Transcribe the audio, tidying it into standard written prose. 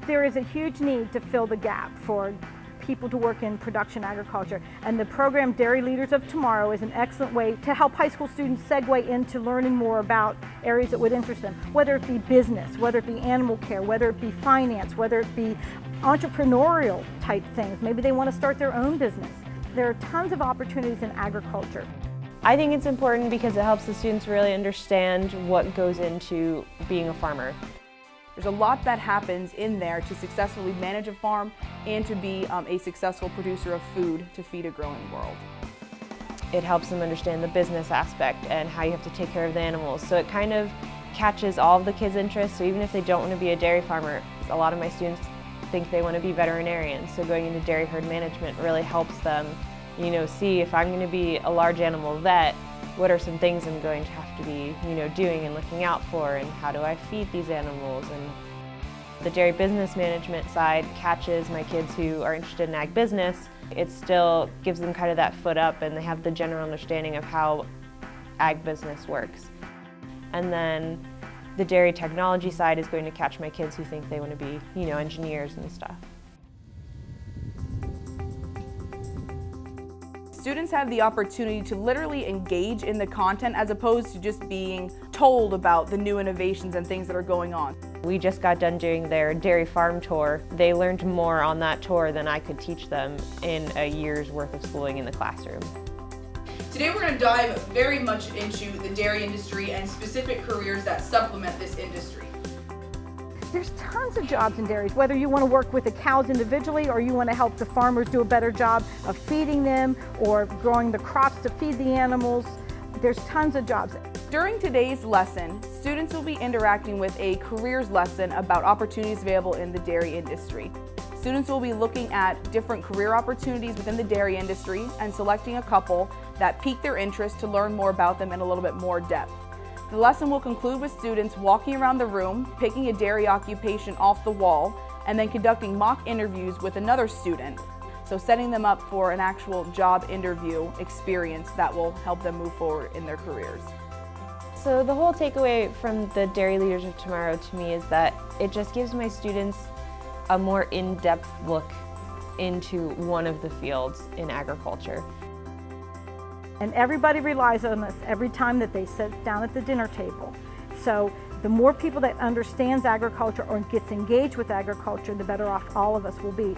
There is a huge need to fill the gap for people to work in production agriculture, and the program Dairy Leaders of Tomorrow is an excellent way to help high school students segue into learning more about areas that would interest them, whether it be business, whether it be animal care, whether it be finance, whether it be entrepreneurial type things. Maybe they want to start their own business. There are tons of opportunities in agriculture. I think it's important because it helps the students really understand what goes into being a farmer. There's a lot that happens in there to successfully manage a farm and to be a successful producer of food to feed a growing world. It helps them understand the business aspect and how you have to take care of the animals. So it kind of catches all of the kids' interests. So even if they don't want to be a dairy farmer, a lot of my students think they want to be veterinarians. So going into dairy herd management really helps them, see if I'm going to be a large animal vet, what are some things I'm going to have to be, doing and looking out for, and how do I feed these animals? And the dairy business management side catches my kids who are interested in ag business. It still gives them kind of that foot up, and they have the general understanding of how ag business works. And then the dairy technology side is going to catch my kids who think they want to be, engineers and stuff. Students have the opportunity to literally engage in the content as opposed to just being told about the new innovations and things that are going on. We just got done doing their dairy farm tour. They learned more on that tour than I could teach them in a year's worth of schooling in the classroom. Today we're going to dive very much into the dairy industry and specific careers that supplement this industry. There's tons of jobs in dairies, whether you want to work with the cows individually or you want to help the farmers do a better job of feeding them or growing the crops to feed the animals. There's tons of jobs. During today's lesson, students will be interacting with a careers lesson about opportunities available in the dairy industry. Students will be looking at different career opportunities within the dairy industry and selecting a couple that pique their interest to learn more about them in a little bit more depth. The lesson will conclude with students walking around the room, picking a dairy occupation off the wall, and then conducting mock interviews with another student. So setting them up for an actual job interview experience that will help them move forward in their careers. So the whole takeaway from the Dairy Leaders of Tomorrow to me is that it just gives my students a more in-depth look into one of the fields in agriculture. And everybody relies on us every time that they sit down at the dinner table. So the more people that understands agriculture or gets engaged with agriculture, the better off all of us will be.